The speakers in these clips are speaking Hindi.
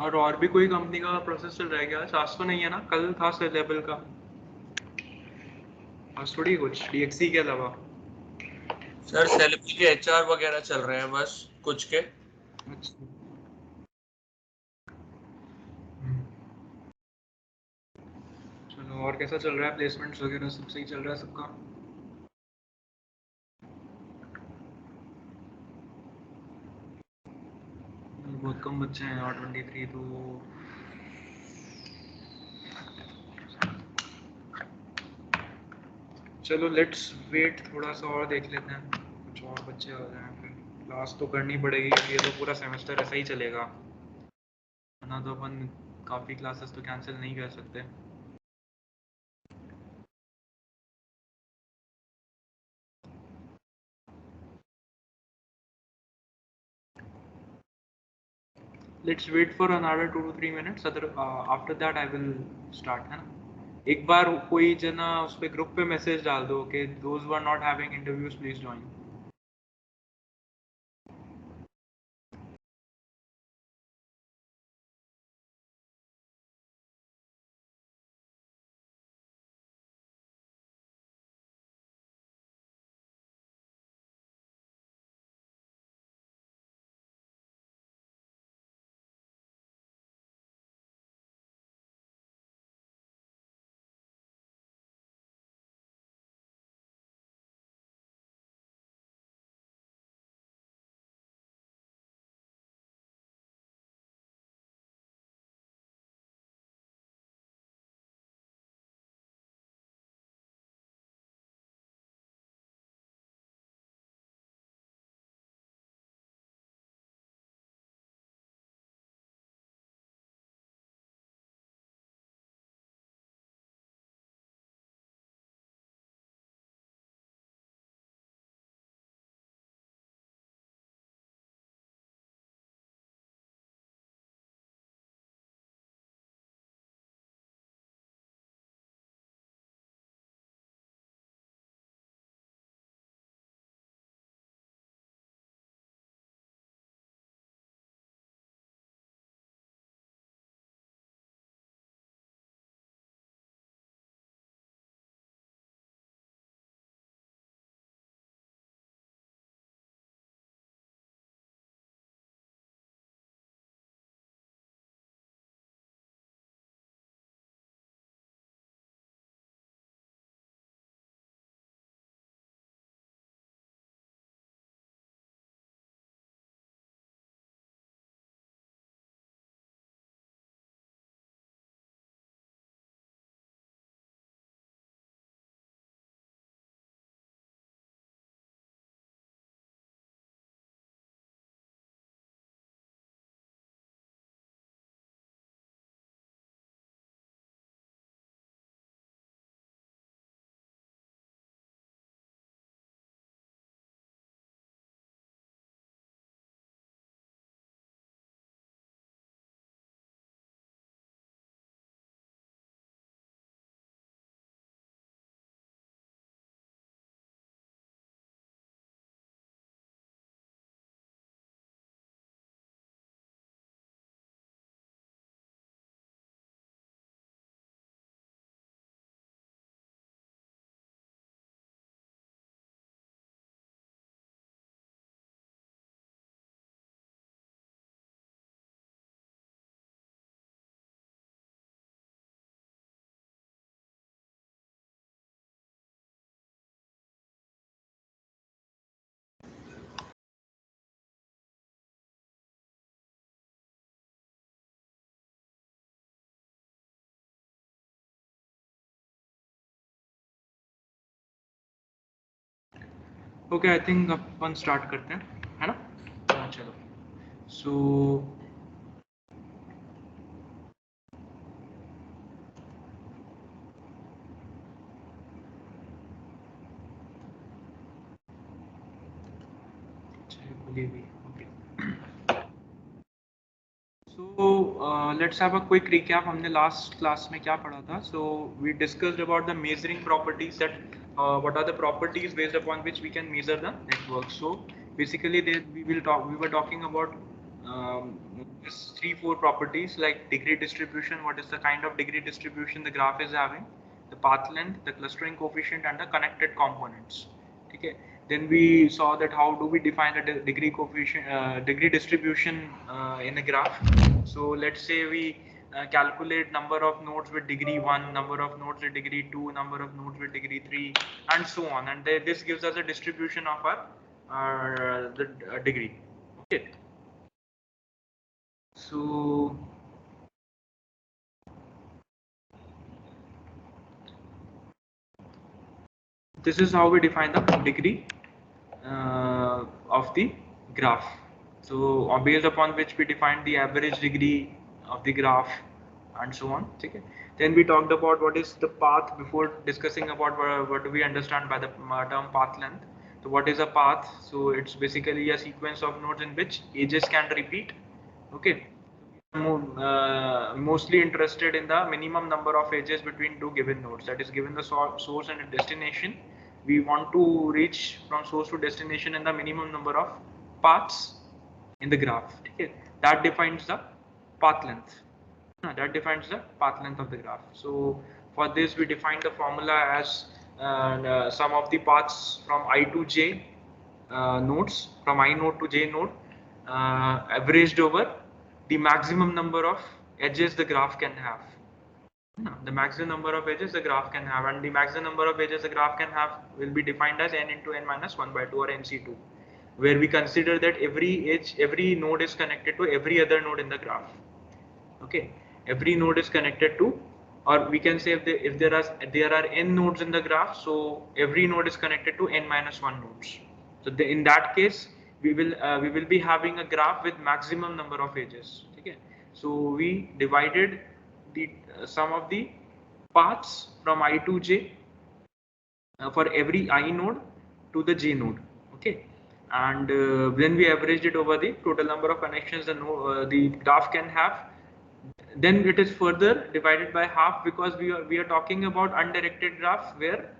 और भी कोई कंपनी का प्रोसेस चल रहा है क्या? आज तो नहीं है ना, कल था सेल लेवल का, आज थोड़ी कुछ DXC के अलावा। सर सेलेबल के HR वगैरह चल रहे हैं बस कुछ के। अच्छा। चलो, और कैसा चल रहा है? प्लेसमेंट्स वगैरह सब सही चल रहा है सबका? बहुत कम बच्चे हैं यार, 23 तो। चलो लेट्स वेट, थोड़ा सा और देख लेते हैं, कुछ और बच्चे आ जाएं फिर क्लास तो करनी पड़ेगी, क्योंकि ये तो पूरा सेमेस्टर ऐसा ही चलेगा, वरना तो अपन काफ़ी क्लासेस तो कैंसिल नहीं कर सकते। Let's wait for another 2 to 3 minutes, other after that I will start, है ना? एक बार कोई जना उस पर ग्रुप पे मैसेज डाल दो कि those who are not having interviews please join. Okay, I think अपन स्टार्ट करते हैं, है ना? हाँ चलो। सो खुली हुई, okay. So let's have a quick recap, हमने लास्ट क्लास में क्या पढ़ा था? So we discussed about the measuring properties, that what are the properties based upon which we can measure the network. So basically we were talking about this 3-4 properties like degree distribution, what is the kind of degree distribution the graph is having, the path length, the clustering coefficient, and the connected components. Okay. Then we saw that how do we define the degree coefficient, degree distribution in a graph. So let's say we calculate number of nodes with degree 1, number of nodes with degree 2, number of nodes with degree 3, and so on. And this gives us a distribution of our degree. Okay. So this is how we define the degree of the graph. So based upon which we define the average degree of the graph and so on. Okay. Then we talked about what is the path before discussing about what do we understand by the term path length. So what is a path? So it's basically a sequence of nodes in which edges can repeat. Okay. Mostly interested in the minimum number of edges between two given nodes, that is given the source and a destination. We want to reach from source to destination in the minimum number of paths in the graph. Okay. That defines the path length. That defines the path length of the graph. So for this we define the formula as sum of the paths from I to j nodes, from I node to j node, averaged over the maximum number of edges the graph can have. The maximum number of edges the graph can have, and the maximum number of edges the graph can have will be defined as n into n minus 1 by 2 or nc2, where we consider that every edge, every node is connected to every other node in the graph. Okay, every node is connected to, or we can say if there are n nodes in the graph, so every node is connected to n minus 1 nodes. So in that case, we will be having a graph with maximum number of edges. Okay, so we divided the sum of the paths from I to j for every I node to the j node. Okay, and when we averaged it over the total number of connections the graph can have, then it is further divided by half, because we are talking about undirected graph where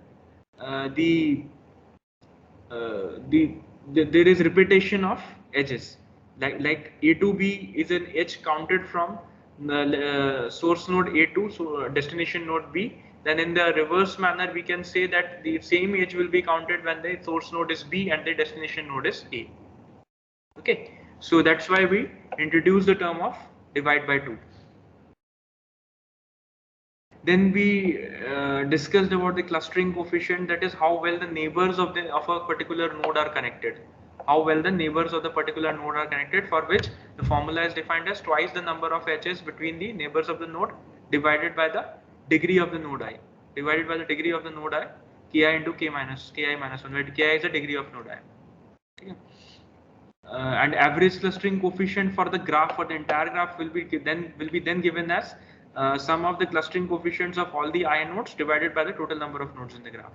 there is repetition of edges, like A to B is an edge counted from the source node A to destination node B. Then in the reverse manner we can say that the same edge will be counted when the source node is B and the destination node is A. Okay, so that's why we introduce the term of divide by 2. Then we discussed about the clustering coefficient, that is how well the neighbors of a particular node are connected. How well the neighbors of the particular node are connected, for which the formula is defined as twice the number of edges between the neighbors of the node divided by the degree of the node I. Divided by the degree of the node I, ki into ki minus 1, where ki is the degree of node I. Okay. And average clustering coefficient for the graph, for the entire graph, will be then given as sum of the clustering coefficients of all the I nodes divided by the total number of nodes in the graph.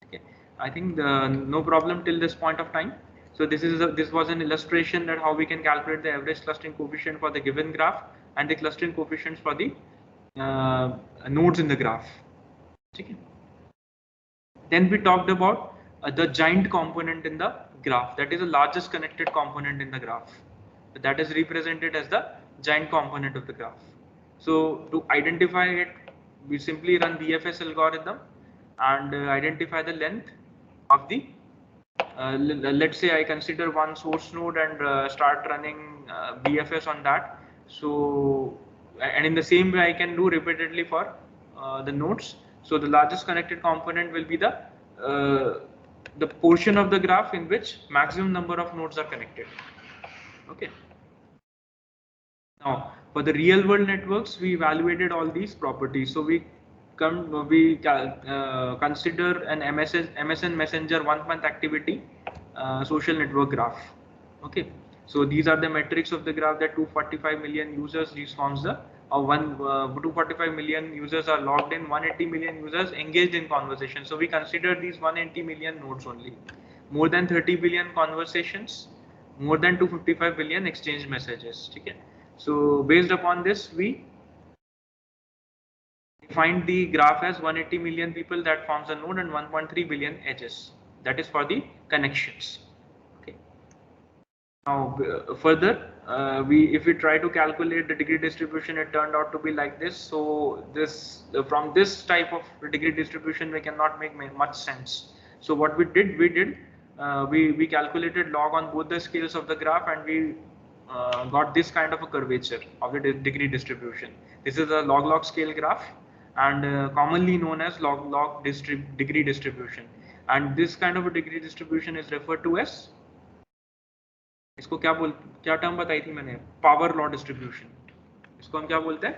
Okay, I think no problem till this point of time. So this was an illustration that how we can calculate the average clustering coefficient for the given graph and the clustering coefficients for the nodes in the graph. Okay. Then we talked about the giant component in the graph, that is the largest connected component in the graph. That is represented as the giant component of the graph. So to identify it, we simply run BFS algorithm and identify the length of the let's say I consider one source node and start running BFS on that. So, and in the same way I can do repeatedly for the nodes. So the largest connected component will be the portion of the graph in which maximum number of nodes are connected. Okay. Now, for the real world networks, we evaluated all these properties. So we consider an MSN Messenger 1 month activity social network graph. Okay, so these are the metrics of the graph, that 245 million users responds the 245 million users are logged in, 180 million users engaged in conversation. So we consider these 180 million nodes only, more than 30 billion conversations, more than 255 billion exchange messages. Okay, so based upon this we find the graph as 180 million people that forms a node and 1.3 billion edges, that is for the connections. Okay. Now, further, if we try to calculate the degree distribution, it turned out to be like this. So this from this type of degree distribution, we cannot make much sense. So what we calculated log on both the scales of the graph, and we got this kind of a curvature of the degree distribution. This is a log scale graph, and commonly known as log degree distribution. And this kind of a degree distribution is referred to as, इसको क्या टर्म बताई थी मैंने, पावर लॉ डिस्ट्रीब्यूशन. इसको हम क्या बोलते हैं,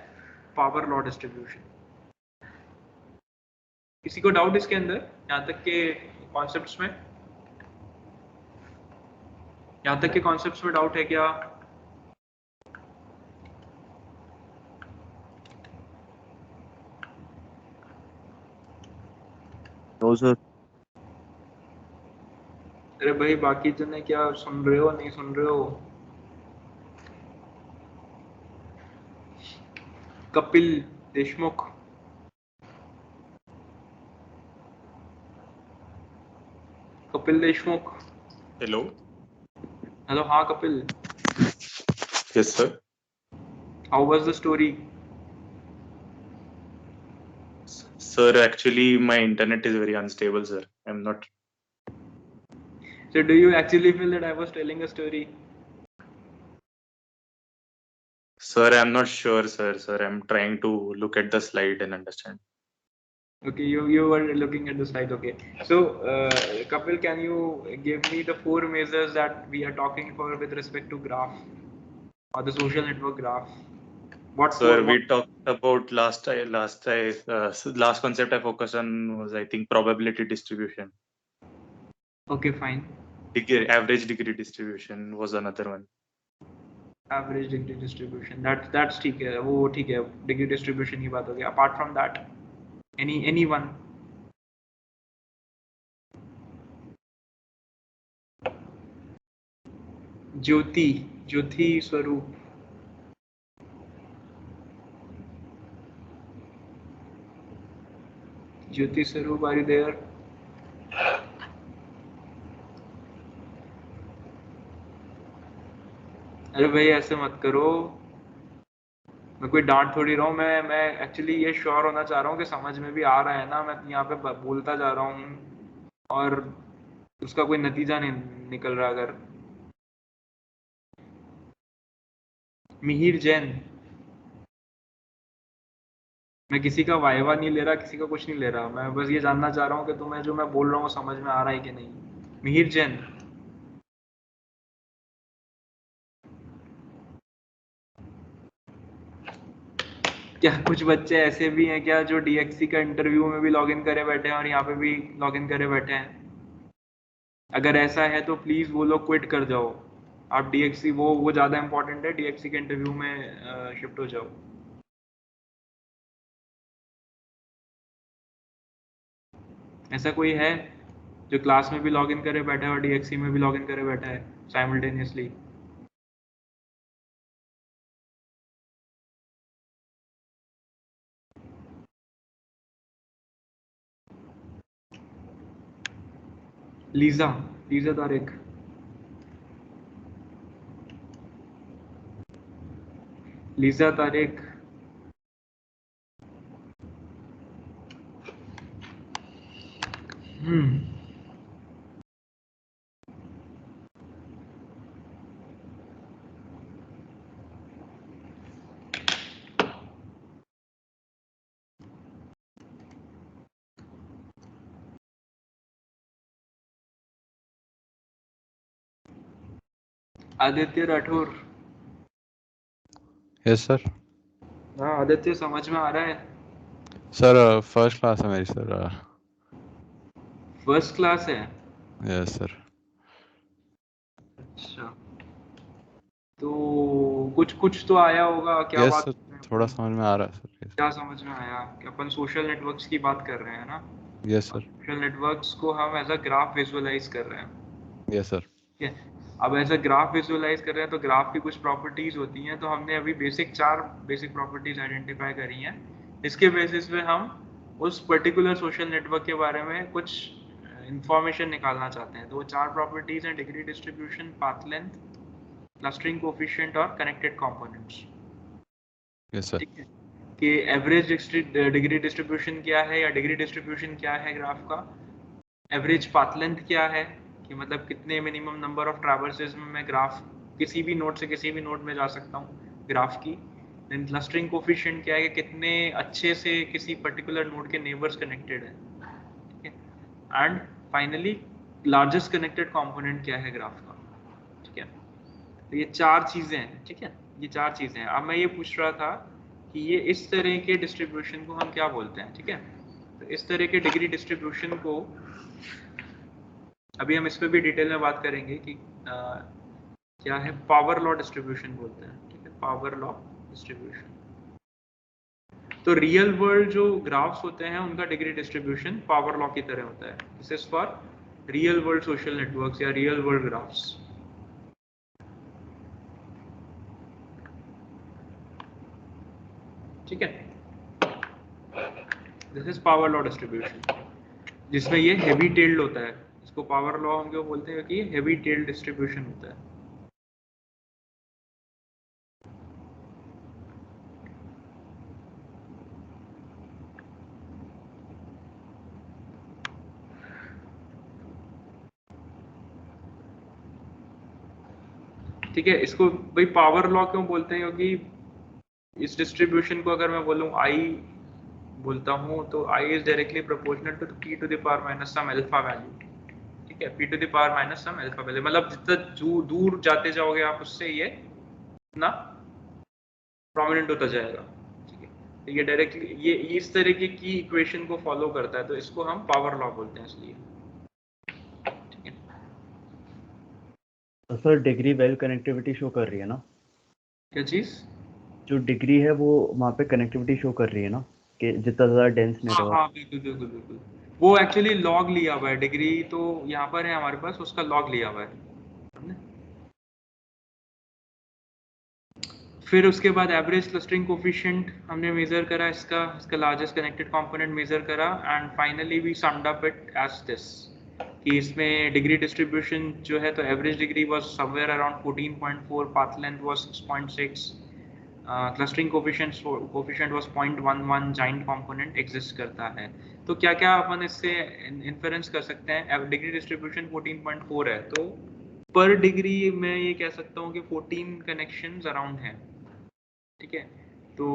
पावर लॉ डिस्ट्रीब्यूशन. किसी को डाउट इसके अंदर, यहाँ तक के कॉन्सेप्ट्स में, यहाँ तक के कॉन्सेप्ट्स में डाउट है क्या? No sir. अरे भाई बाकी जने क्या सुन रहे हो, नहीं सुन रहे हो? कपिल देशमुख, कपिल देशमुख. हेलो. हेलो, हाँ Kapil. Yes sir. How was the story? Sir, actually my internet is very unstable, sir. I'm not. So do you actually feel that I was telling a story? Sir, I'm not sure, sir. Sir, I'm trying to look at the slide and understand. Okay, you were looking at the slide. Okay, so Kapil, can you give me the 4 measures that we are talking for with respect to graph or the social network graph? What Sir, we talked about last concept I focused on was, I think, probability distribution. Okay, fine. Average degree distribution was another one. Average degree distribution. That's ठीक है, वो ठीक है, degree distribution की बात हो गई. Apart from that, anyone? ज्योति स्वरूप. ज्योति स्वरूप, are you there? अरे भाई ऐसे मत करो, मैं कोई डांट थोड़ी रहा हूँ. मैं एक्चुअली ये श्योर होना चाह रहा हूँ कि समझ में भी आ रहा है ना. मैं यहाँ पे बोलता जा रहा हूँ और उसका कोई नतीजा नहीं निकल रहा. अगर मिहिर जैन, मैं किसी का वाइवा नहीं ले रहा, किसी का कुछ नहीं ले रहा. मैं बस ये जानना चाह रहा हूँ कि तुम्हें जो मैं बोल रहा हूँ समझ में आ रहा है कि नहीं. मिहिर जैन. क्या कुछ बच्चे ऐसे भी हैं क्या जो DXC का इंटरव्यू में भी लॉगिन करे बैठे हैं और यहाँ पे भी लॉगिन करे बैठे हैं? अगर ऐसा है तो प्लीज वो लोग क्विट कर जाओ. आप DXC वो ज्यादा इंपॉर्टेंट है, DXC के इंटरव्यू में शिफ्ट हो जाओ. ऐसा कोई है जो क्लास में भी लॉगिन करे बैठा है और DXC में भी लॉगिन करे बैठा है simultaneously? Lisa Tariq. Lisa Tariq. Aditya Rathore. Yes sir. हाँ आदित्य, समझ में आ रहा है? सर फर्स्ट क्लास है मेरी सर. फर्स्ट क्लास है? Yes sir. अच्छा, तो कुछ तो आया होगा. क्या यस बात सर, कर रहे हैं थोड़ा अपन? समझ में आ रहा है सर. क्या समझ में आया कि अपन सोशल नेटवर्क्स की बात कर रहे हैं ना? Yes sir. सोशल नेटवर्क्स को हम एज अ ग्राफ विजुअलाइज कर रहे हैं. Yes sir. ठीक है, अब एज अ ग्राफ विजुअलाइज कर रहे हैं तो ग्राफ की कुछ प्रॉपर्टीज होती हैं. तो हमने अभी 4 बेसिक प्रॉपर्टीज आइडेंटिफाई करी हैं. इसके बेसिस पे हम उस पर्टिकुलर सोशल नेटवर्क के बारे में कुछ इंफॉर्मेशन निकालना चाहते हैं. तो वो 4 प्रॉपर्टीज हैं: degree distribution, path length, clustering coefficient और कनेक्टेड कंपोनेंट्स। Yes, sir. ठीक है, कि एवरेज डिग्री डिस्ट्रीब्यूशन क्या है या डिग्री डिस्ट्रीब्यूशन क्या है ग्राफ का, एवरेज पाथ लेंथ क्या है, कि मतलब कितने मिनिमम नंबर ऑफ ट्रैवर्सेस में मैं ग्राफ किसी भी नोड से किसी भी नोड में जा सकता हूँ ग्राफ की। देन क्लस्टरिंग कोफिशिएंट क्या है, कि कितने अच्छे से किसी पर्टिकुलर नोड के नेबर्स कनेक्टेड है। ठीक है, and finally largest connected component क्या है ग्राफ का। ठीक है, तो ये चार चीजें हैं। ठीक है, ये चार चीजें हैं। अब मैं ये पूछ रहा था कि ये इस तरह के डिस्ट्रीब्यूशन को हम क्या बोलते हैं। ठीक है, तो इस तरह के डिग्री डिस्ट्रीब्यूशन को अभी हम इस पे भी डिटेल में बात करेंगे कि क्या है, पावर लॉ डिस्ट्रीब्यूशन बोलते हैं। ठीक है, पावर लॉ डिस्ट्रीब्यूशन। तो रियल वर्ल्ड जो ग्राफ्स होते हैं उनका डिग्री डिस्ट्रीब्यूशन पावर लॉ की तरह होता है। This is for real world social networks या रियल वर्ल्ड ग्राफ्स। ठीक है, this is power law distribution, जिसमें ये हेवी टेल्ड होता है। इसको पावर लॉ हम क्यों बोलते हैं, कि ये हेवी टेल्ड डिस्ट्रीब्यूशन होता है। ठीक है, इसको भाई पावर लॉ क्यों बोलते हैं, क्योंकि इस डिस्ट्रीब्यूशन को अगर मैं बोलूं आई बोलता हूं तो I is directly proportional to P to the power minus some alpha value. ठीक है, P to the power minus some alpha value, मतलब जितना दूर जाते जाओगे आप उससे ये इतना प्रोमिनेंट होता जाएगा। ठीक है, तो ये डायरेक्टली ये इस तरह की इक्वेशन को फॉलो करता है, तो इसको हम पावर लॉ बोलते हैं इसलिए। ठीक है, तो sir degree well connectivity show कर रही है ना, क्या चीज? जो डिग्री है वो वहाँ पे कनेक्टिविटी शो कर रही है ना, कि जितना ज़्यादा डेंस हाँ नेटवर्क। हाँ, बिल्कुल बिल्कुल बिल्कुल। वो एक्चुअली लॉग लिया हुआ है, डिग्री तो यहाँ पर है हमारे पास, उसका लॉग लिया हुआ है हमने। फिर उसके बाद एवरेज क्लस्टरिंग कोफिशिएंट हमने मेजर करा, इसका लार्जेस्ट कनेक्टेड कंपोनेंट मेजर करा, and finally we summed up it as this, कि इसमें डिग्री डिस्ट्रीब्यूशन जो है, तो average degree was somewhere around 14.4, path length was 6.6, clustering coefficient was 0.11, giant component exist करता है। तो क्या क्या अपन इससे इन्फेरेंस कर सकते हैं? डिग्री डिस्ट्रीब्यूशन 14.4 है, तो पर डिग्री मैं ये कह सकता हूँ कि 14 कनेक्शंस अराउंड हैं। ठीक है, तो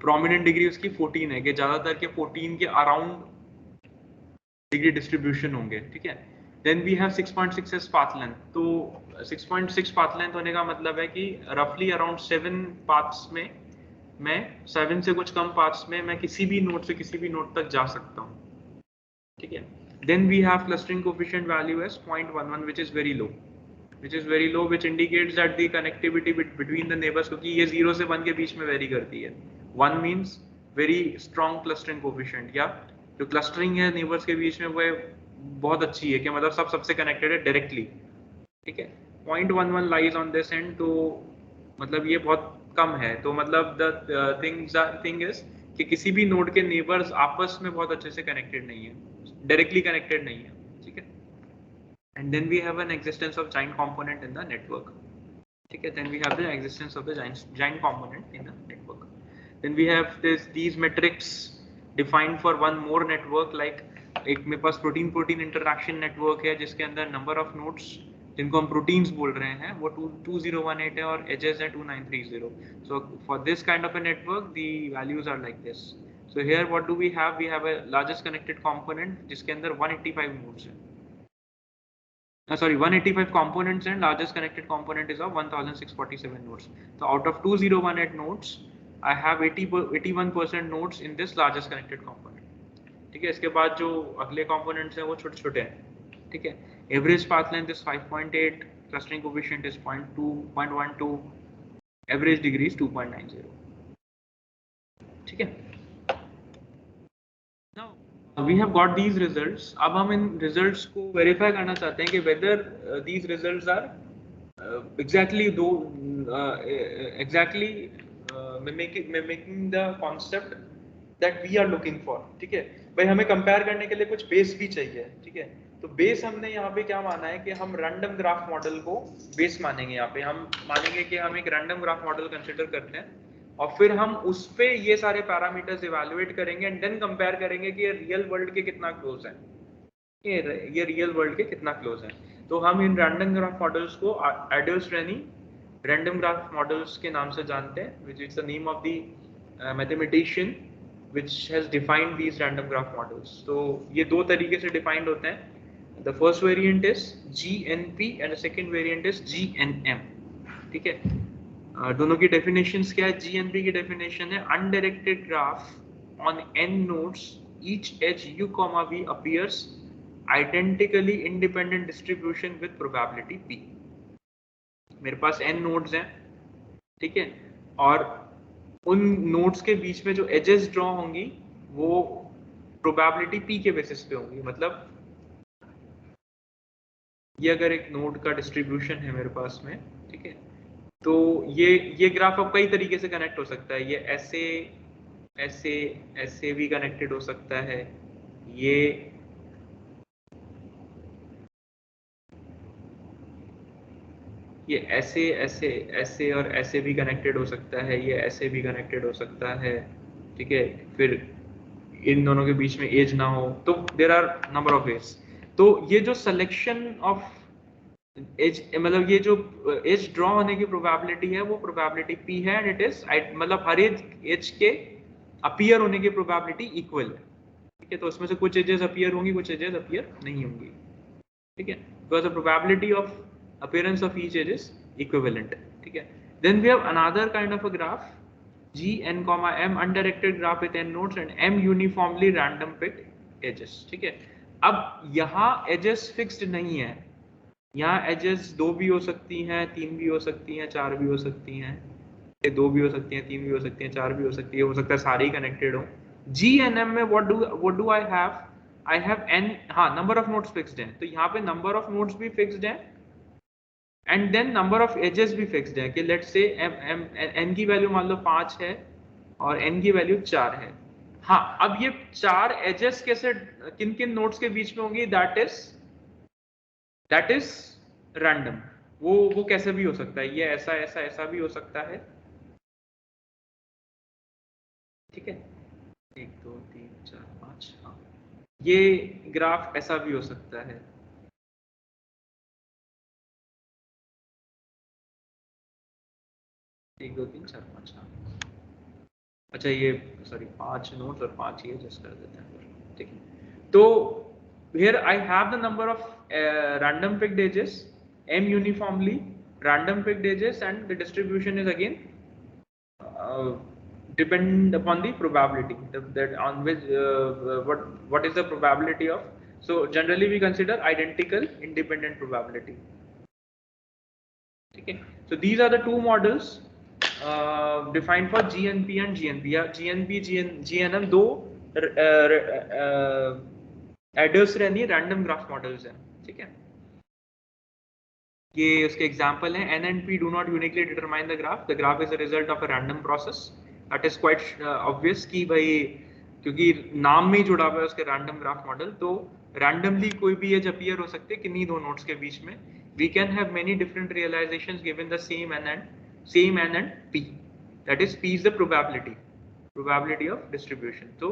प्रोमिनेंट डिग्री उसकी 14 है, कि ज्यादातर के 14 के अराउंड डिग्री डिस्ट्रीब्यूशन होंगे। ठीक है, then we have 6.6 as path length. तो 6.6 पाथ लेंथ होने का मतलब है कि रफली अराउंड 7 पाथ्स में मैं 7 से कुछ कम पाथ्स में मैं किसी भी नोड से किसी भी नोड तक जा सकता हूँ। ठीक है, then we have clustering coefficient value as 0.11 which is very low, which indicates that the connectivity between the neighbors, क्योंकि ये 0 से 1 के बीच में वेरी करती है। 1 means very strong clustering coefficient, या जो क्लस्टरिंग है नेबर्स के बीच में वो बहुत अच्छी है, कि मतलब सब सबसे कनेक्टेड है डायरेक्टली। ठीक है, 0.11 लाइज ऑन दिस एंड, तो मतलब ये बहुत कम है। तो मतलब द थिंग इज कि किसी भी नोड के नेबर्स आपस में बहुत अच्छे से कनेक्टेड नहीं है, डायरेक्टली कनेक्टेड नहीं है। ठीक है, and then we have an existence of giant component in the network. Okay, then we have the existence of the giant component in the network. Then we have these metrics defined for one more network, like एक मेरे पास प्रोटीन इंटरैक्शन नेटवर्क है जिसके अंदर नंबर ऑफ नोड्स जिनको हम प्रोटीन्स बोल रहे हैं वो 2018 है और एजेस है 2930. So for this kind of a network the values are like this. So here what do we have? We have a largest connected component जिसके अंदर 185 nodes है. 185 components, and largest connected component is of 1647 nodes. So out of 2018 nodes, I have 81% nodes in this largest connected component. ठीक है, इसके बाद जो अगले components हैं वो छोटे छोटे हैं। ठीक है, average path length is 5.8, clustering coefficient is 0.12, average degree is 2.90. ठीक है, now we have got these results. अब हम इन results को verify करना चाहते हैं कि whether these results are mimicking the concept that we are looking for. ठीक है भाई, हमें कंपेयर करने के लिए कुछ बेस भी चाहिए। ठीक है, तो बेस हमने यहाँ पे क्या माना है कि हम रैंडम ग्राफ मॉडल को बेस मानेंगे। यहाँ पे हम मानेंगे कि हम एक रैंडम ग्राफ मॉडल कंसिडर करते हैं और फिर हम उस पे ये सारे पैरामीटर्स इवैल्यूएट करेंगे एंड देन कंपेयर करेंगे कि ये रियल वर्ल्ड के कितना क्लोज है, ये रियल वर्ल्ड के कितना क्लोज है। तो हम इन रैंडम ग्राफ मॉडल्स को एडल्सट्रेनी रैंडम ग्राफ मॉडल्स के नाम से जानते हैं, which is the name of the mathematician which has defined these random graph models. तो ये दो तरीके से डिफाइंड होते हैं। The first variant is GNP and the second variant is GNM. ठीक है, दोनों की डेफिनेशंस क्या है? GNP की डेफिनेशन है undirected graph on n nodes, each edge u, v appears identically independent distribution with probability p. मेरे पास n नोड्स हैं, ठीक है, और उन नोड्स के बीच में जो एजेस ड्रॉ होंगी वो प्रोबेबिलिटी p के बेसिस पे होंगी। मतलब ये अगर एक नोड का डिस्ट्रीब्यूशन है मेरे पास में, ठीक है, तो ये ग्राफ अब कई तरीके से कनेक्ट हो सकता है। ये ऐसे ऐसे ऐसे भी कनेक्टेड हो सकता है, ये ऐसे ऐसे ऐसे और ऐसे भी कनेक्टेड हो सकता है, ये ऐसे भी कनेक्टेड हो सकता है, ठीक है, फिर इन दोनों के बीच में एज ना हो, तो there are number of ways. तो ये जो सिलेक्शन ऑफ एज, मतलब ये जो एज ड्रॉ होने की प्रोबेबिलिटी है वो प्रोबेबिलिटी p है, एंड इट इज मतलब हर एज के अपीयर होने की प्रोबेबिलिटी इक्वल है, ठीक है। तो उसमें से कुछ एजेस अपीयर होंगी, कुछ एजेस अपीयर नहीं होंगी, ठीक है, because the probability of appearance of each edge is equivalent, ठीक है। Then we have another kind of a graph, G n comma m, undirected graph with n nodes and m uniformly random picked edges, ठीक है। अब यहाँ edges fixed नहीं है, यहाँ edges 2 भी हो सकती हैं, 3 भी हो सकती हैं, 4 भी हो सकती हैं, 2 भी हो सकती हैं, 3 भी हो सकती हैं, 4 भी हो सकती है, हो सकता है सारे ही कनेक्टेड हो। G n m में what do I have? I have n, हाँ, number of nodes fixed हैं, तो यहाँ पे number of nodes भी fixed हैं and then number of edges भी फिक्स्ड है कि लेट्स से n की वैल्यू मान लो 5 है और n की वैल्यू 4 है। हाँ, अब ये 4 एजेस कैसे किन किन नोड्स के बीच में होंगी, दैट इज रैंडम। वो कैसे भी हो सकता है, ये ऐसा ऐसा ऐसा भी हो सकता है, ठीक है, 1 2 3 4 5, हाँ, ये ग्राफ ऐसा भी हो सकता है, 1 2 3 4 5, हाँ, अच्छा ये सॉरी 5 नोड्स और 5 ये एडजस्ट कर देते हैं, ठीक है। तो here I have the number of random picked edges, m uniformly random picked edges, and the distribution is again depend upon the probability that on which what is the probability of. So generally we consider identical independent probability, okay. So these are the two models defined for GNP and GNP, या GNP GNM दो एडल्सट्रेनी रैंडम ग्राफ मॉडल्स हैं, ठीक है। ये उसके एग्जांपल हैं, n and p do not uniquely determine the graph is a result of a random process, that is quite obvious कि भाई क्योंकि नाम में ही जुड़ा हुआ है उसके रैंडम ग्राफ मॉडल, तो रैंडमली कोई भी एज अपीयर हो सकते हैं किन्हीं दो नोड्स के बीच में। We can have many different realizations given the same n and p, that is p is the probability of distribution। तो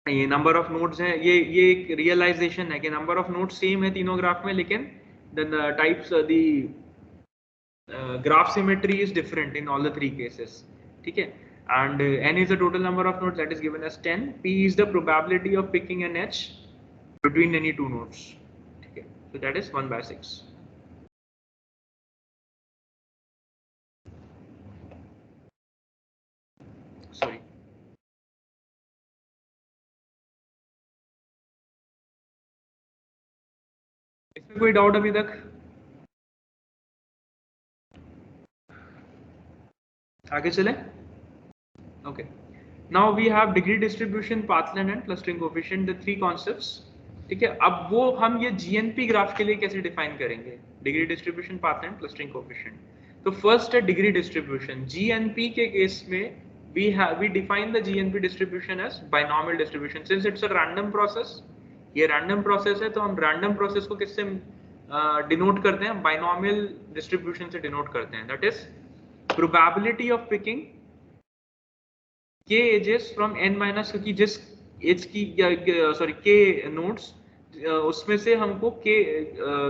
ये नंबर ऑफ नोड्स है, ये एक रियलाइजेशन है कि नंबर ऑफ नोड्स सेम है तीनों ग्राफ में, लेकिन the types the graph symmetry is different in all the 3 cases, ठीक है। And n is the total number of nodes, that is given as 10, p is the probability of picking an edge between any 2 nodes, ठीक है, so that is 1/6। सॉरी, इसमें कोई डाउट अभी तक? आगे चले, okay. Now we have degree distribution, path length and clustering coefficient, the 3 concepts, ठीक है। अब वो हम ये जीएनपी ग्राफ के लिए कैसे डिफाइन करेंगे, डिग्री डिस्ट्रीब्यूशन, पाथलेंथ, क्लस्टरिंग कोएफिशिएंट। तो फर्स्ट है डिग्री डिस्ट्रीब्यूशन। जीएनपी के केस में we define the GNP distribution as binomial distribution. Since it's a random process, ये random process है, तो हम random process को किससे denote करते हैं? Binomial distribution से denote करते हैं. That is probability of picking k edges from n minus, क्योंकि जिस एज की सॉरी k नोड्स उसमें से हमको k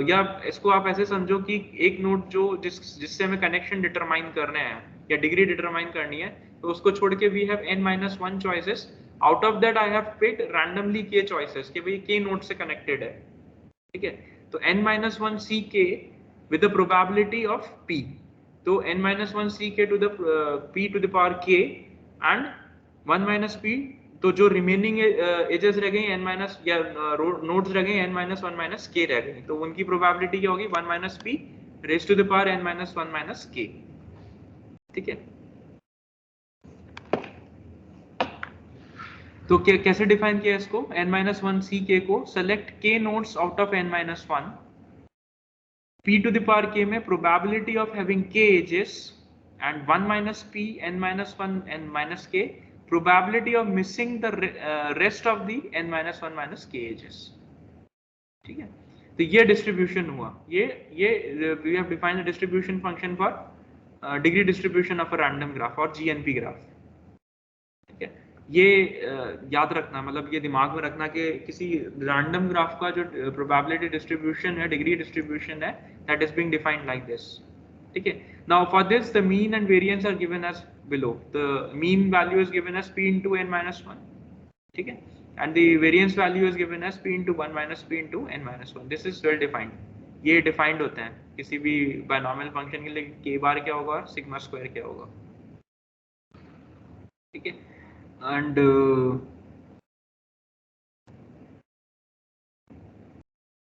या इसको आप ऐसे समझो कि एक नोड जो जिससे हमें कनेक्शन डिटरमाइन करने हैं या डिग्री डिटरमाइन करनी है, तो उसको छोड़ के we have n minus 1 choices. Out of that I have picked randomly k choices कि भाई k नोड से कनेक्टेड है. ठीक है, तो n minus 1 ck with the probability of p. तो n minus 1 ck to the p to the power k and 1 minus p. तो जो रिमेनिंग एजेस रह गई n माइनस या नोड्स रह गई n माइनस 1 माइनस k रह गई, तो उनकी प्रोबेबिलिटी क्या होगी? 1 minus p raise to the power n minus 1 minus k. ठीक है, तो कैसे डिफाइन किया इसको? n माइनस 1 ck को select k nodes out of n minus 1, p to the power k में probability of having k edges and 1 minus p n minus 1 n minus k probability of missing the rest of the n minus 1 minus k edges. ठीक है, तो ये डिस्ट्रीब्यूशन हुआ. ये we have defined the distribution function for degree distribution of a random graph और GNP graph. ठीक है, ये याद रखना, मतलब ये दिमाग में रखना कि किसी रैंडम ग्राफ का जो प्रोबेबिलिटी डिस्ट्रीब्यूशन है, डिग्री डिस्ट्रीब्यूशन है, that is being defined like this. ठीक है, now for this the mean and variance are given as below. The mean value is given as p into n minus 1. ठीक है, and the variance value is given as p into 1 minus p into n minus 1. This is well defined. ये defined होते हैं किसी भी binomial function के लिए. k बार क्या होगा और sigma square क्या होगा. ठीक है, and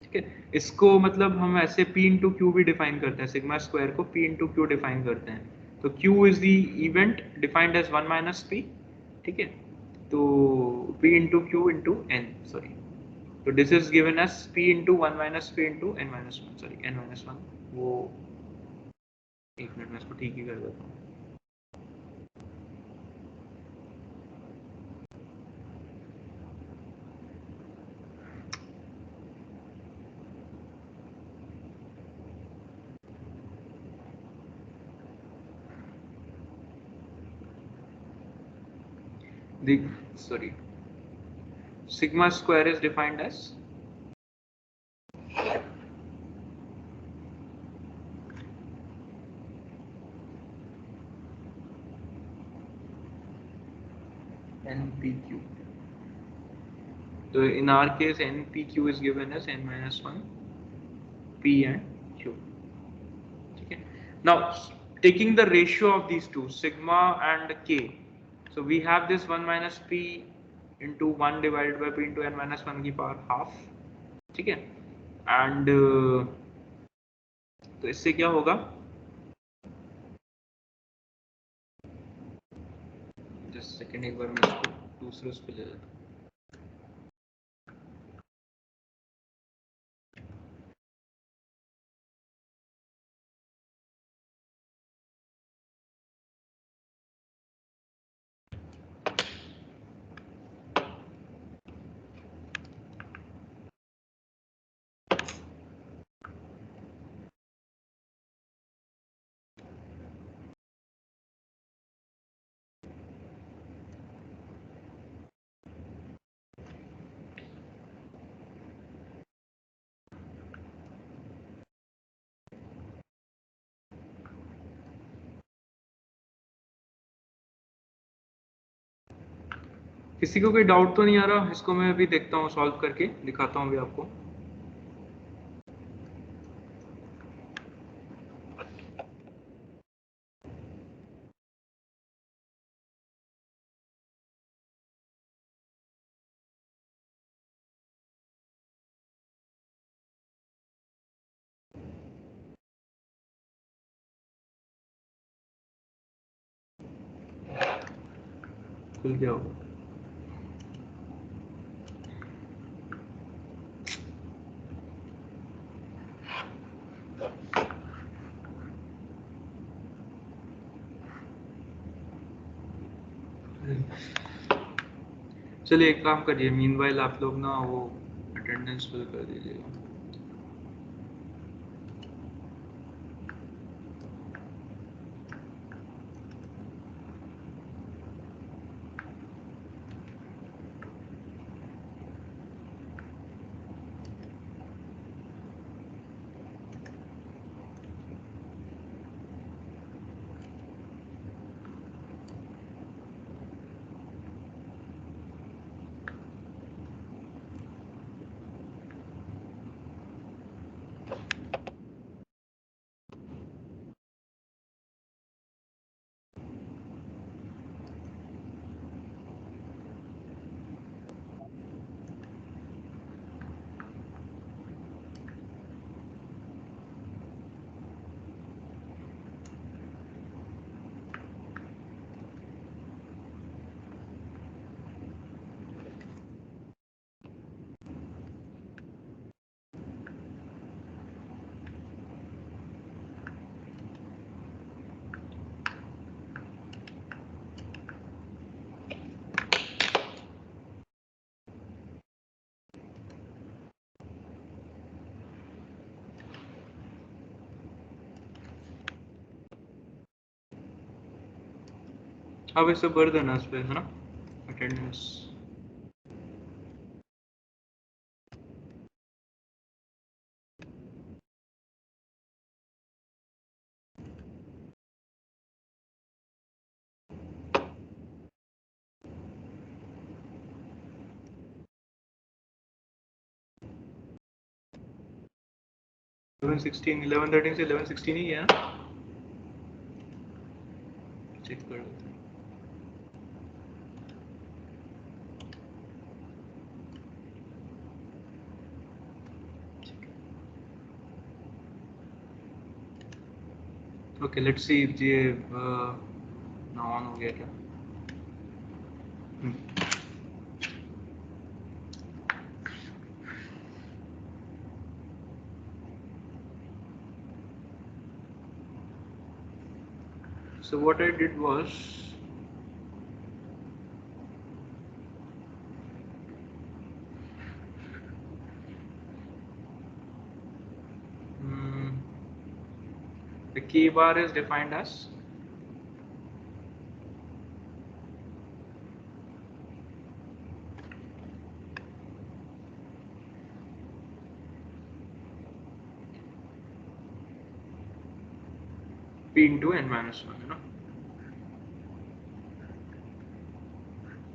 ठीक है, इसको मतलब हम ऐसे p into q भी डिफाइन करते हैं. सिग्मा स्क्वायर को p into q डिफाइन करते हैं. तो Q is the event defined as 1 minus P. ठीक है, तो P into Q into N, sorry. तो this is given as P into 1 minus P into N minus 1, sorry, N minus 1. वो एक मिनट में इसको ठीक ही कर देता हूँ. Sigma square is defined as NPQ. So in our case, NPQ is given as n minus 1 P and Q. Okay. Now taking the ratio of these two, sigma and K. So we have this 1 minus P into 1 divided by P into n minus 1 की power half. ठीक है, and तो इससे क्या होगा? Just second, एक बार मैं इसको दूसरे उस पे ले लेता हूँ. किसी को कोई डाउट तो नहीं आ रहा? इसको मैं अभी देखता हूँ, सॉल्व करके दिखाता हूँ अभी आपको. खुल गया होगा. चलिए एक काम करिए, मीनवाइल आप लोग ना वो अटेंडेंस फिल कर दीजिएगा। अब इसे भर देना इस पे, है ना, अटेंडेंस। इलेवन 13 से 11-16 ही है ना? चेक कर लेते हैं। ओके, लेट्स सी ये ना ऑन हो गया क्या? So what I did was, the key bar is defined as p into n minus 1, है ना?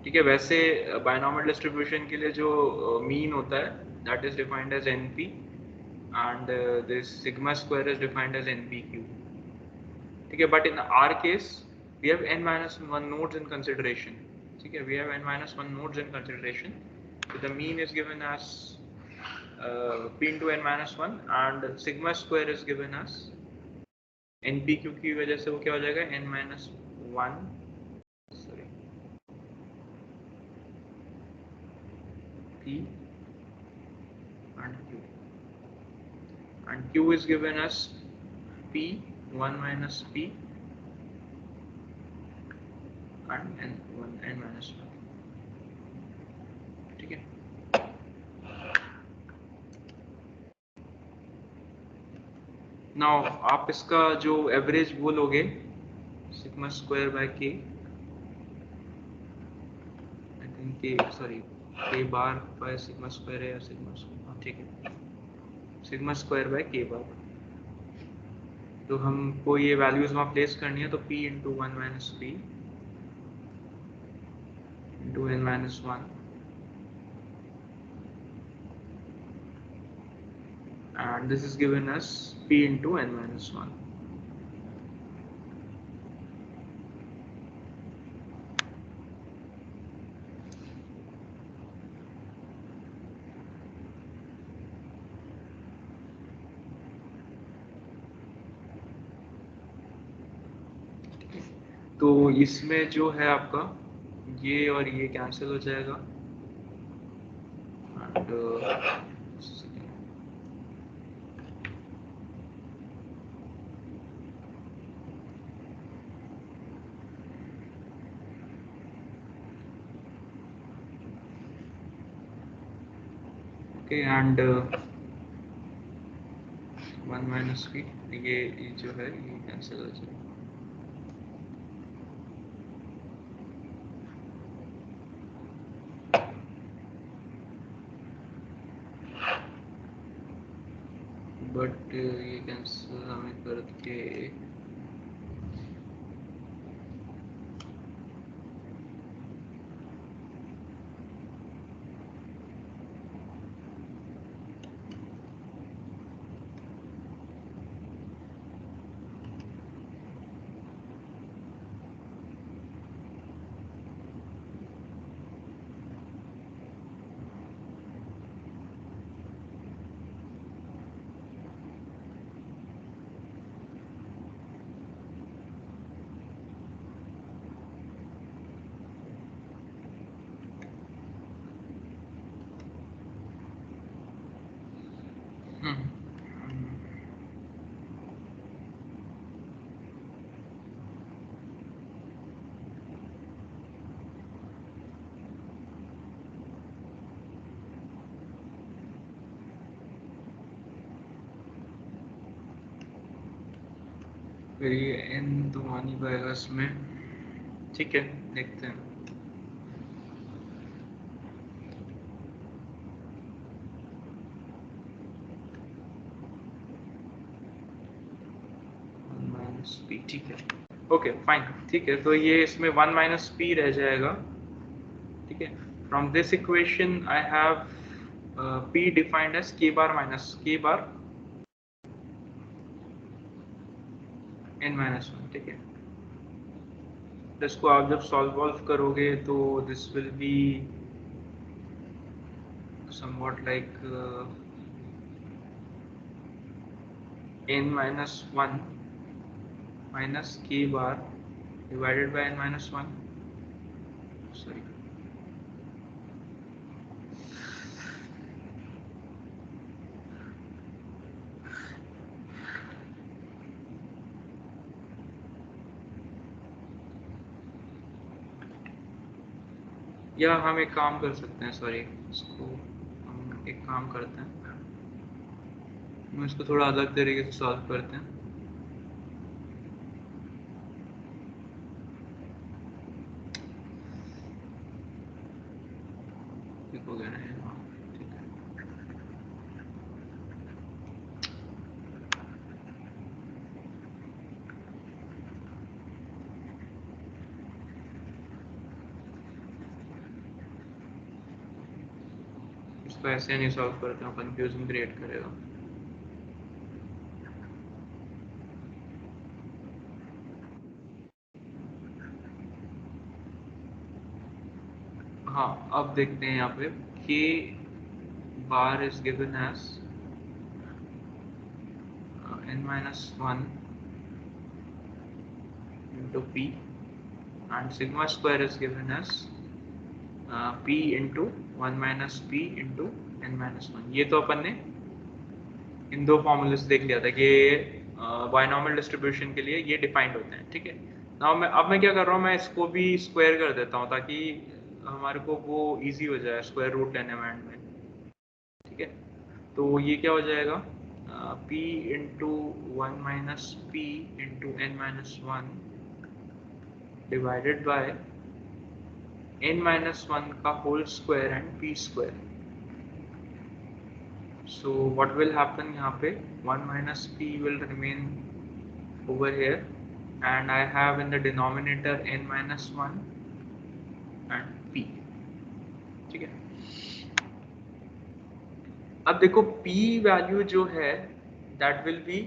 ठीक है, वैसे बायनॉमियल डिस्ट्रीब्यूशन के लिए जो मीन होता है that is defined as np, and this sigma square is defined as npq. ठीक है, but in are case we have n minus 1 nodes in consideration. ठीक है, we have n minus 1 nodes in consideration, so the mean is given as p into n minus 1 and sigma square is given as npq की वजह से वो क्या हो जाएगा, n minus 1, sorry, p and q, and q is given as p 1 minus p and n minus 1. ठीक है, नाउ आप इसका जो एवरेज वो लोगे सिग्मा स्क्वायर बाय के, आई थिंक के, सॉरी, के बार बाय सिग्मा स्क्वायर है या सिग्मा स्क्वायर, हाँ ठीक है, सिग्मा स्क्वायर बाय के बार। तो हमको ये वैल्यूज वहाँ प्लेस करनी है, तो p into 1 minus P into n minus 1 and this is given as p into n minus 1. तो इसमें जो है आपका ये और ये कैंसिल हो जाएगा, and Okay, and 1 minus p, ये जो है ये कैंसिल हो जाएगा. बट ये कैंसिल हमें करके फिर ये n तो मान ही पाएगा इसमें. ठीक है, देखते हैं. p, ठीक है. ओके फाइन, ठीक है. तो ये इसमें 1 माइनस p रह जाएगा. ठीक है. From this equation I have p defined as k bar minus k bar n minus 1. ठीक है. इसको आप जब सॉल्व करोगे तो this will be somewhat like n minus 1 minus k bar divided by n minus 1. Sorry. या हम एक काम कर सकते हैं. सॉरी, इसको हम एक काम करते हैं. हम इसको थोड़ा अलग तरीके से सॉल्व करते हैं. ठीक हो गया है. ठीक है. इसको ऐसे नहीं सॉल्व करते हैं, कंफ्यूजन क्रिएट करेगा. हाँ, अब देखते हैं यहाँ पे k bar is given as n minus 1 into p and sigma square is given as p into 1 minus p into n minus 1. ये तो अपन ने इन दो फॉर्मूले से देख लिया था कि बायनॉमियल डिस्ट्रीब्यूशन के लिए ये डिफाइंड होते हैं. ठीक है. अब मैं क्या कर रहा हूँ, मैं इसको भी स्क्वायर कर देता हूँ ताकि हमारे को वो इजी हो जाए स्क्वायर रूट लेने में. ठीक है. तो ये क्या हो जाएगा, p into 1 minus p into n minus 1 divided by n minus 1 का whole square and p square. So what will happen यहाँ पे, 1 minus p will remain over here and I have in the denominator n minus 1 and p. ठीक है. अब देखो p वैल्यू जो है that will be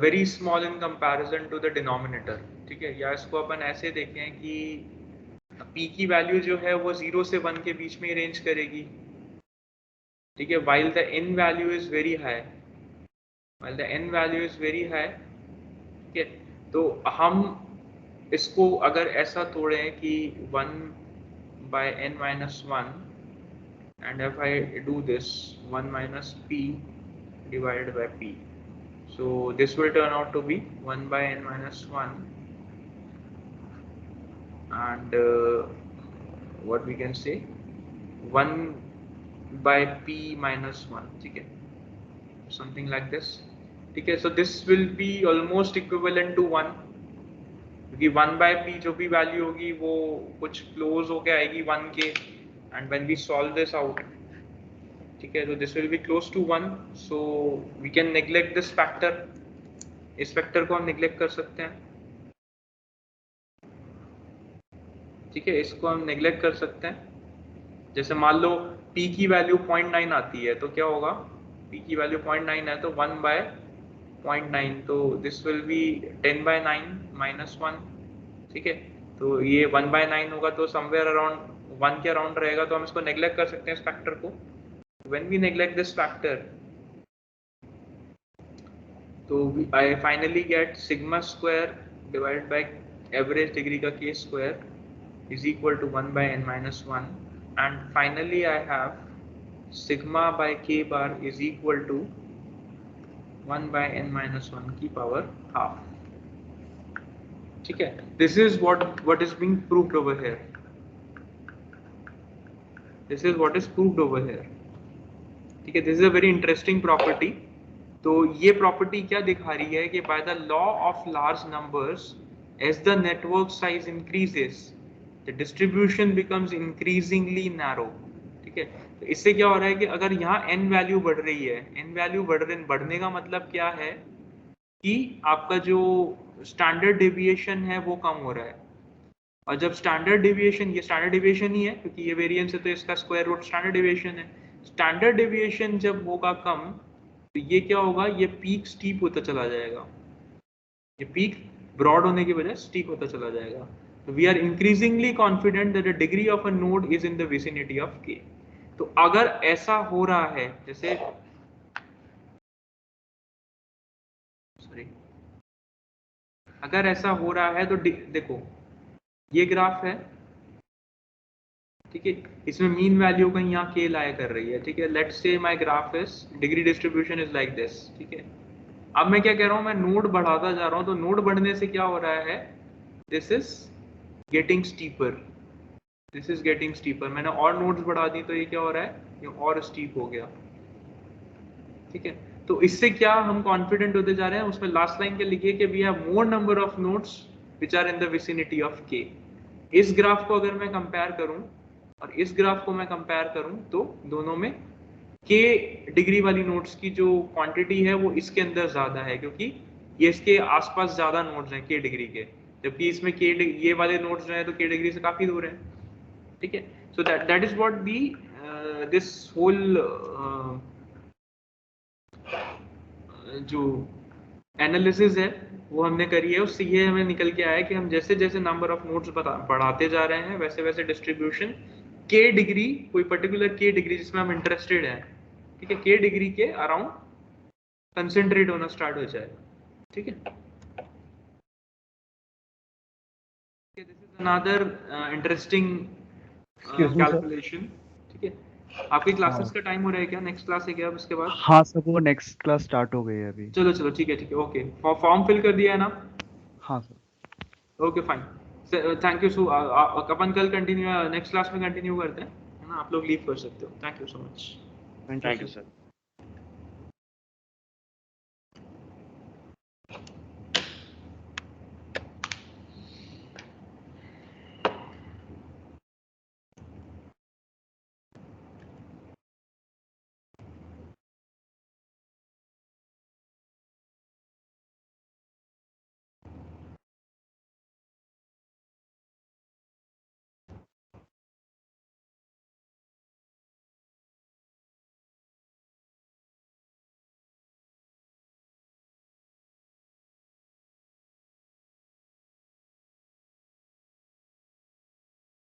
very small in comparison to the denominator. ठीक है. या इसको अपन ऐसे देखें कि p की वैल्यू जो है वो 0 से 1 के बीच में रेंज करेगी. ठीक है. while the n value is very high. ठीक है. तो हम इसको अगर ऐसा तोड़ें कि 1 by n minus 1 and if I do this 1 minus p divided by p, so this will turn out to be 1 by n minus 1 and what we can say 1 by p minus 1, ठीक है, something like this, ठीक है. So this will be almost equivalent to 1, क्योंकि 1 by p जो भी वैल्यू होगी वो कुछ क्लोज होके आएगी 1 के, and when we solve this out, ठीक है, तो this will be close to 1, so we can neglect this factor. इस फैक्टर को हम नेग्लेक्ट कर सकते हैं, ठीक है, इसको हम नेग्लेक्ट कर सकते हैं. जैसे मान लो p की वैल्यू 0.9 आती है, तो क्या होगा, p की वैल्यू 0.9 है तो 1 by 0.9, तो this will B 10 by 9 minus 1, ठीक है. तो ये 1 by 9 होगा, तो समवेयर अराउंड 1 के अराउंड रहेगा, तो हम इसको नेग्लेक्ट कर सकते हैं इस फैक्टर को. When we neglect this factor, तो I finally get sigma square divided by average degree का k square is equal to 1 by n minus 1, and finally I have sigma by k bar is equal to 1 by n minus 1 की power half, ठीक है. This is what is being proved over here. This is what is proved over here, ठीक है. This is a very interesting property. तो ये प्रॉपर्टी क्या दिखा रही है कि by the law of large numbers, as the network size increases, the distribution becomes increasingly narrow, ठीक है. तो इससे क्या हो रहा है कि अगर यहाँ n वैल्यू बढ़ रही है, n वैल्यू बढ़ने का मतलब क्या है कि आपका जो स्टैंडर्ड डेविएशन है वो कम हो रहा है. और जब स्टैंडर्ड डेविएशन, ये स्टैंडर्ड डेविएशन ही है क्योंकि ये वेरिएंस है, तो इसका स्क्वायर रूट स्टैंडर्ड डेविएशन है. स्टैंडर्ड डेविएशन जब होगा कम, तो ये क्या होगा, ये पीक स्टीप होता चला जाएगा, ये पीक ब्रॉड होने की वजह स्टीप होता चला जाएगा. तो we are increasingly confident that the degree of a node is in the vicinity of k. तो अगर ऐसा हो रहा है, जैसे अगर ऐसा हो रहा है, तो देखो ये ग्राफ है, ठीक है, इसमें मीन वैल्यू कहीं यहाँ k लाया कर रही है, ठीक है. Let's say my graph is degree distribution is like this, ठीक है. अब मैं क्या कह रहा हूँ, मैं नोड बढ़ाता जा रहा हूँ, तो नोड बढ़ने से क्या हो रहा है, this is getting steeper, this is getting steeper. मैंने और नोड्स बढ़ा दी तो ये क्या हो रहा है, ये और स्टीप हो गया, ठीक है. तो इससे क्या हम कॉन्फिडेंट होते जा रहे हैं, उसमें लास्ट लाइन के लिखिए कि we have more number of nodes which are in the vicinity of k. इस ग्राफ को अगर मैं कंपेयर करूं और इस ग्राफ को मैं कंपेयर करूं, तो दोनों में k डिग्री वाली नोड्स की जो क्वांटिटी है वो इसके अंदर ज्यादा है, क्योंकि ये इसके आसपास ज्यादा नोड्स हैं k डिग्री के, जबकि इसमें ये वाले नोड्स जो हैं तो k डिग्री से काफी दूर हैं, ठीक है. So that is what the this whole जो एनालिसिस है वो हमने करी है. उससे ये हमें निकल के आया कि हम जैसे जैसे नंबर ऑफ नोड्स बढ़ाते जा रहे हैं, वैसे वैसे डिस्ट्रीब्यूशन k डिग्री, कोई पर्टिकुलर k डिग्री जिसमें हम इंटरेस्टेड हैं, ठीक है, k डिग्री के अराउंड कंसंट्रेट होना स्टार्ट हो जाए, ठीक है. This is another interesting calculation, ठीक है. आपकी क्लासेस का टाइम हो रहा है क्या, नेक्स्ट क्लास है क्या अब इसके बाद? हाँ सर, वो नेक्स्ट क्लास स्टार्ट हो गई है अभी. चलो ठीक है, ओके. फॉर्म फिल कर दिया है ना? हाँ sir. Okay fine, thank you. So अपन कल कंटिन्यू नेक्स्ट क्लास में कंटिन्यू करते हैं, है ना. आप लोग लीव कर सकते हो. Thank you so much. Thank Thank you you, sir.